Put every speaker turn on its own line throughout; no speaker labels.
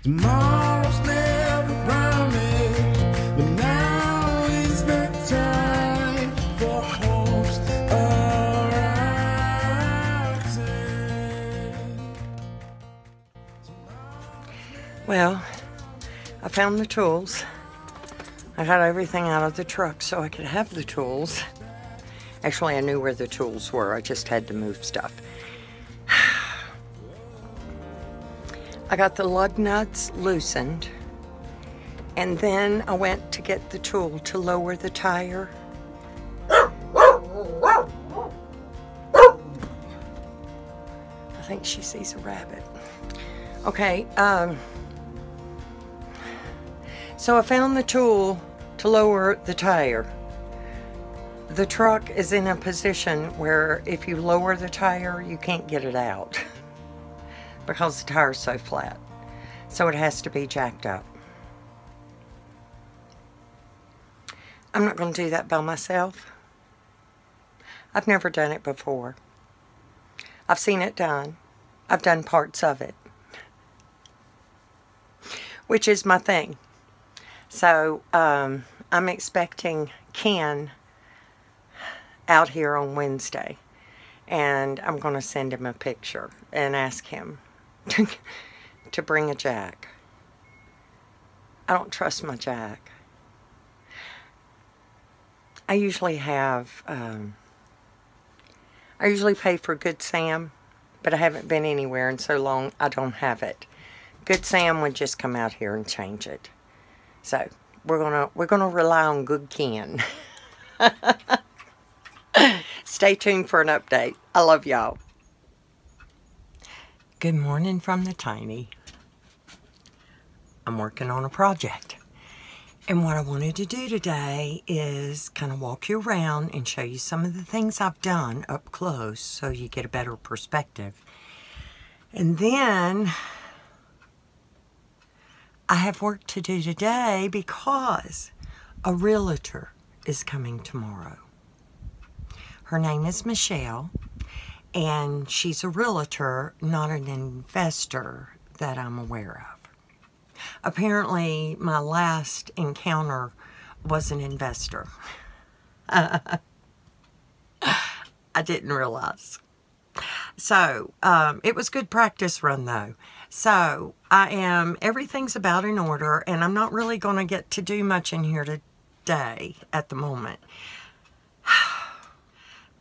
Tomorrow's never promised, but now is the time for hopes arising.
Well, I found the tools. I got everything out of the truck so I could have the tools. Actually, I knew where the tools were. I just had to move stuff. I got the lug nuts loosened, and then I went to get the tool to lower the tire. I think she sees a rabbit. Okay, so I found the tool to lower the tire. The truck is in a position where if you lower the tire, you can't get it out because the tire is so flat. So it has to be jacked up. I'm not going to do that by myself. I've never done it before. I've seen it done. I've done parts of it, which is my thing. So I'm expecting Ken out here on Wednesday, and I'm going to send him a picture and ask him to bring a jack. I don't trust my jack. I usually have, I usually pay for Good Sam, but I haven't been anywhere in so long I don't have it. Good Sam would just come out here and change it. So we're gonna rely on Good Ken. Stay tuned for an update. I love y'all. Good morning from the tiny. I'm working on a project. And what I wanted to do today is kind of walk you around and show you some of the things I've done up close so you get a better perspective. And then I have work to do today because a realtor is coming tomorrow. Her name is Michelle, and she's a realtor, not an investor that I'm aware of. Apparently, my last encounter was an investor. I didn't realize. So, it was good practice run, though. So, everything's about in order, and I'm not really going to get to do much in here today at the moment.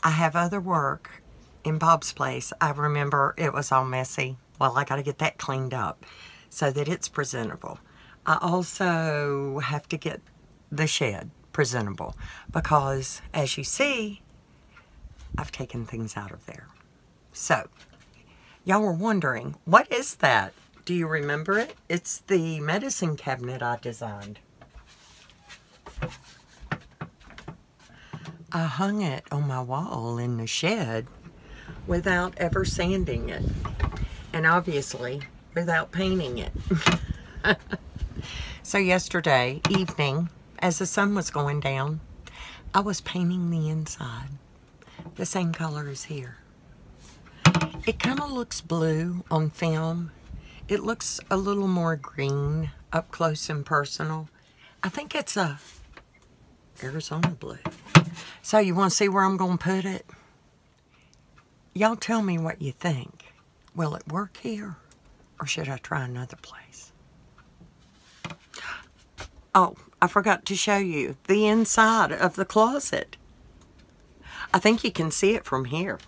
I have other work in Bob's place. I remember it was all messy. Well, I got to get that cleaned up so that it's presentable. I also have to get the shed presentable because, as you see, I've taken things out of there. So, y'all were wondering, what is that? Do you remember it? It's the medicine cabinet I designed. I hung it on my wall in the shed without ever sanding it, and obviously without painting it. So yesterday evening, as the sun was going down, I was painting the inside the same color as here. It kind of looks blue on film. It looks a little more green up close and personal. I think it's a Arizona blue. So you want to see where I'm going to put it? Y'all tell me what you think. Will it work here, or should I try another place? Oh, I forgot to show you the inside of the closet. I think you can see it from here.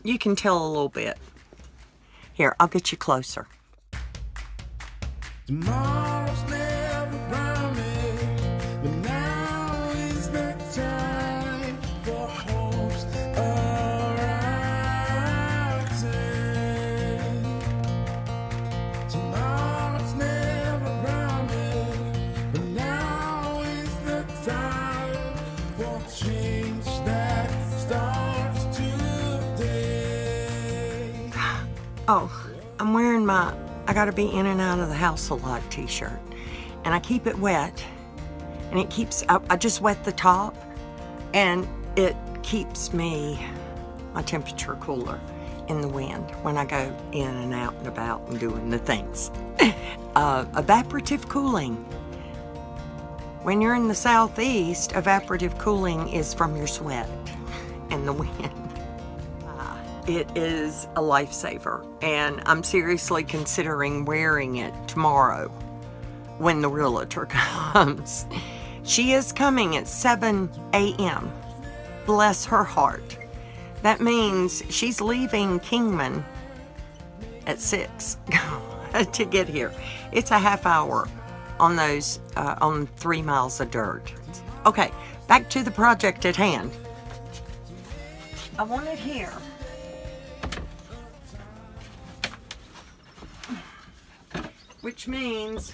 You can tell a little bit. Here, I'll get you closer.
Tomorrow's never promised, but now is the time for hopes arising. Tomorrow's never promised, but now is the time for change that starts today.
Oh, I'm wearing my I gotta be in and out of the house a lot t-shirt, and I keep it wet, and it keeps I just wet the top, and it keeps my temperature cooler in the wind when I go in and out and about and doing the things. Evaporative cooling. When you're in the southeast, evaporative cooling is from your sweat and the wind. It is a lifesaver, and I'm seriously considering wearing it tomorrow when the realtor comes. She is coming at 7 a.m. Bless her heart. That means she's leaving Kingman at 6 to get here. It's a half hour on those, on 3 miles of dirt. Okay, back to the project at hand. I want it here. Which means,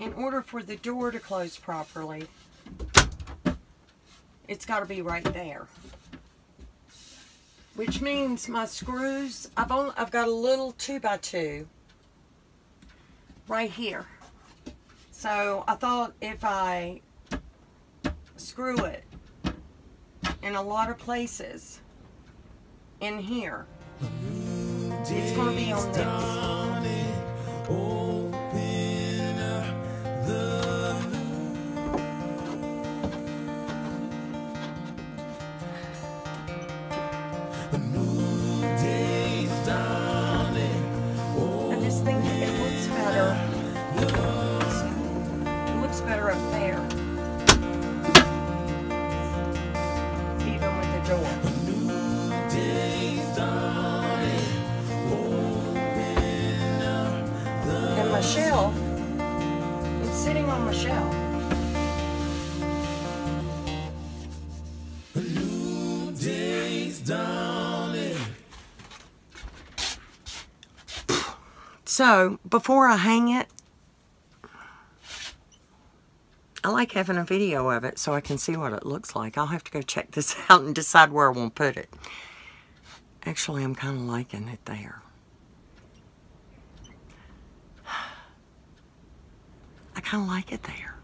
in order for the door to close properly, it's got to be right there. Which means my screws, I've got a little 2x2 right here. So I thought if I screw it in a lot of places in here, it's going to be on this. I just think it looks better. It looks better up there. Even with the door. And my shelf, it's sitting on my shelf. So, before I hang it, I like having a video of it so I can see what it looks like. I'll have to go check this out and decide where I want to put it. Actually, I'm kind of liking it there. I kind of like it there.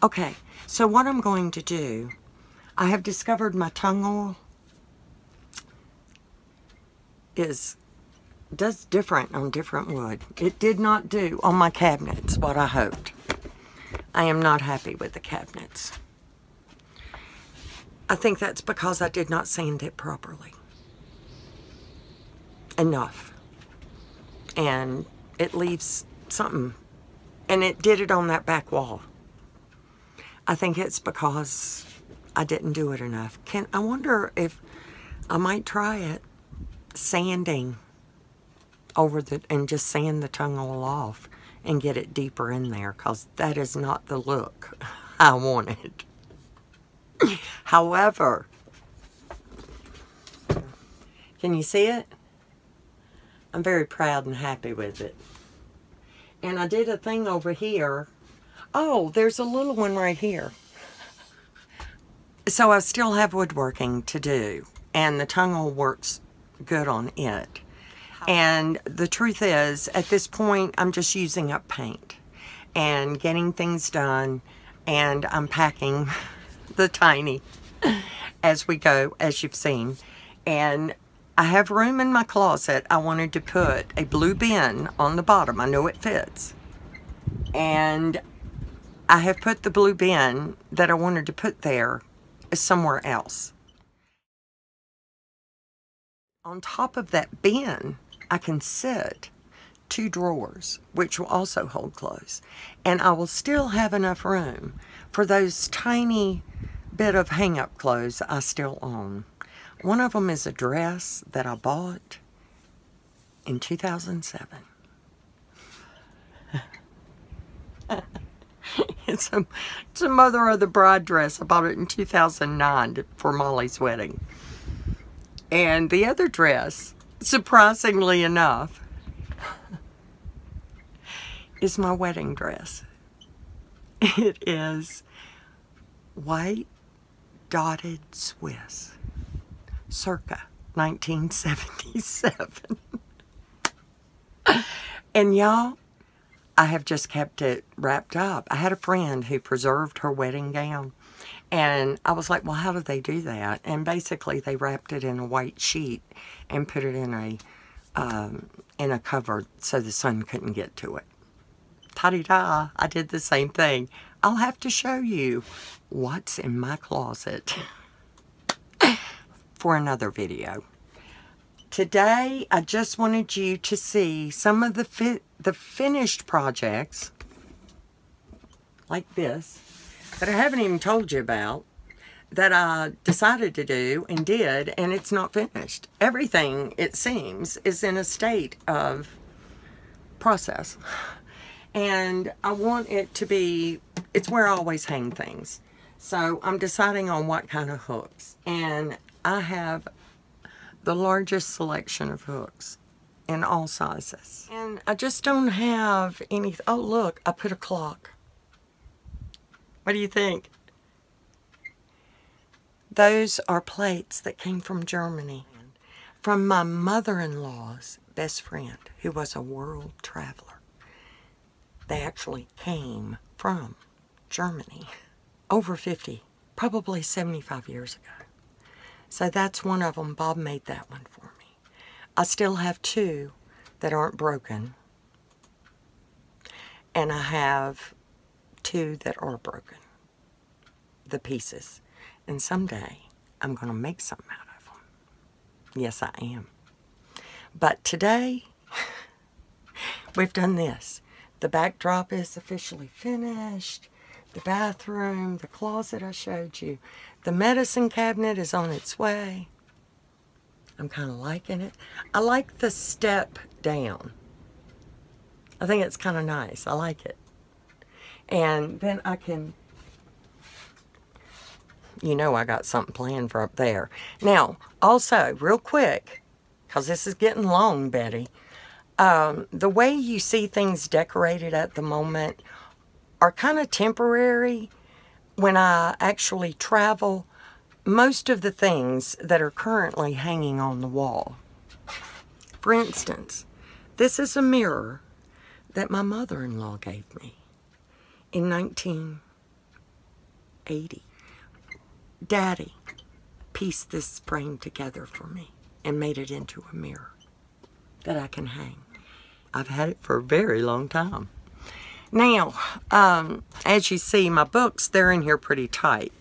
Okay, so what I'm going to do, I have discovered my tung oil does different on different wood. It did not do on my cabinets what I hoped. I am not happy with the cabinets. I think that's because I did not sand it properly. Enough. And it leaves something. And it did it on that back wall. I think it's because I didn't do it enough. I wonder if I might try it sanding over and just sand the tung oil off and get it deeper in there, because that is not the look I wanted. However, can you see it? I'm very proud and happy with it. And I did a thing over here. Oh, there's a little one right here. So I still have woodworking to do, and the tung oil works good on it. And the truth is, at this point, I'm just using up paint and getting things done, and I'm packing the tiny as we go, as you've seen. And I have room in my closet. I wanted to put a blue bin on the bottom. I know it fits. And I have put the blue bin that I wanted to put there somewhere else. On top of that bin, I can sit 2 drawers, which will also hold clothes. And I will still have enough room for those tiny bit of hang-up clothes I still own. One of them is a dress that I bought in 2007. It's a mother of the bride dress. I bought it in 2009 for Molly's wedding. And the other dress, surprisingly enough, is my wedding dress. It is white dotted Swiss, circa 1977. And y'all, I have just kept it wrapped up. I had a friend who preserved her wedding gown, And I was like, well, how did they do that? And basically they wrapped it in a white sheet and put it in a cupboard so the sun couldn't get to it. Ta-da! I did the same thing. I'll have to show you what's in my closet for another video. Today, I just wanted you to see some of the finished projects, like this, that I haven't even told you about, that I decided to do and did, and it's not finished. Everything, it seems, is in a state of process. And I want it to be, it's where I always hang things. So I'm deciding on what kind of hooks. And I have the largest selection of hooks in all sizes. And I just don't have any, oh look, I put a clock. What do you think? Those are plates that came from Germany. From my mother-in-law's best friend, who was a world traveler. They actually came from Germany over 50, probably 75 years ago. So that's one of them. Bob made that one for me. I still have two that aren't broken. And I have two that are broken, the pieces. And someday I'm going to make something out of them. Yes, I am. But today, we've done this. The backdrop is officially finished. The bathroom, the closet I showed you. The medicine cabinet is on its way. I'm kind of liking it. I like the step down. I think it's kind of nice. I like it. And then I can, you know, I got something planned for up there. Now, also, real quick, because this is getting long, Betty, the way you see things decorated at the moment are kind of temporary. When I actually travel, most of the things that are currently hanging on the wall. For instance, this is a mirror that my mother-in-law gave me in 1980. Daddy pieced this frame together for me and made it into a mirror that I can hang. I've had it for a very long time. Now, as you see, my books, they're in here pretty tight.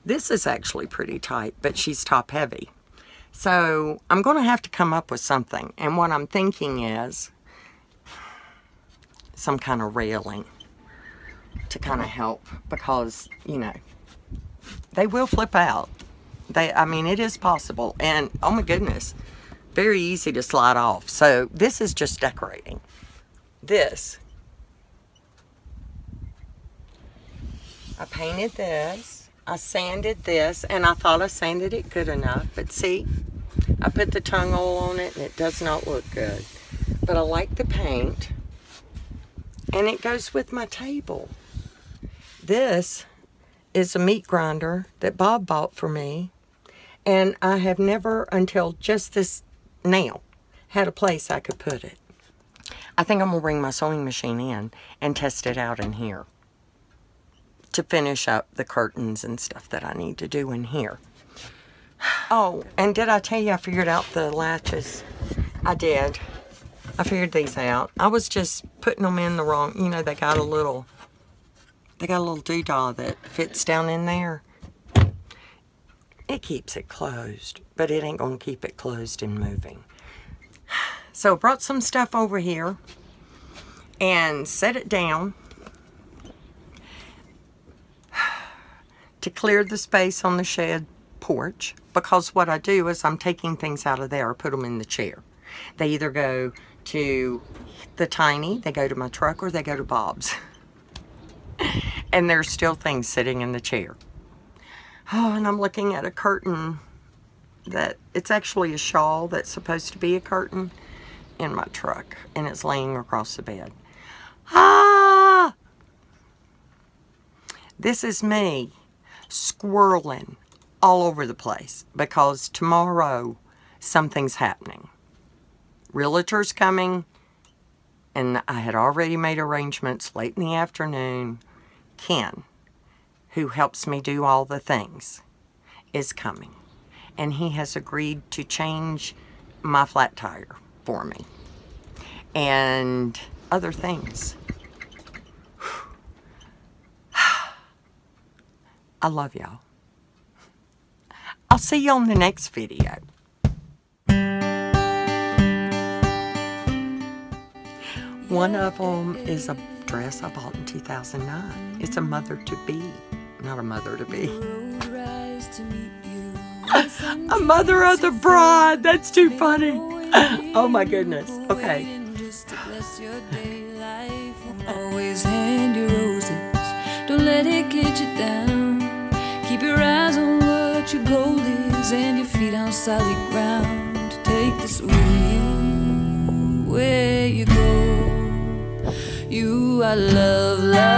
This is actually pretty tight, but she's top heavy. So I'm going to have to come up with something. And what I'm thinking is some kind of railing to kind of help, because, you know, they will flip out. I mean, it is possible. And, oh my goodness, very easy to slide off. So this is just decorating. This, I painted this. I sanded this, and I thought I sanded it good enough. But see, I put the tung oil on it, and it does not look good. But I like the paint, and it goes with my table. This is a meat grinder that Bob bought for me, and I have never, until just this now, had a place I could put it. I think I'm going to bring my sewing machine in and test it out in here to finish up the curtains and stuff that I need to do in here. Oh, and did I tell you I figured out the latches? I did. I figured these out. I was just putting them in the wrong, you know, they got a little doodah that fits down in there. It keeps it closed, but it ain't going to keep it closed and moving. So I brought some stuff over here and set it down to clear the space on the shed porch, because what I do is I'm taking things out of there, I put them in the chair. They either go to the tiny, they go to my truck, or they go to Bob's. And there's still things sitting in the chair. Oh, and I'm looking at a curtain that, it's actually a shawl that's supposed to be a curtain in my truck, and it's laying across the bed. Ah! This is me squirreling all over the place, because tomorrow something's happening. Realtor's coming, and I had already made arrangements late in the afternoon. Ken who helps me do all the things, is coming. And he has agreed to change my flat tire for me. And other things. I love y'all. I'll see you on the next video. One of them is a dress I bought in 2009. It's a mother-to-be, not a mother-to-be. A mother of the bride. That's too funny. Oh my goodness. Okay.
Always hand you roses. Don't let it get you down. Keep your eyes on what your goal is and your feet on solid ground. Take this with you where you go. You are love, love.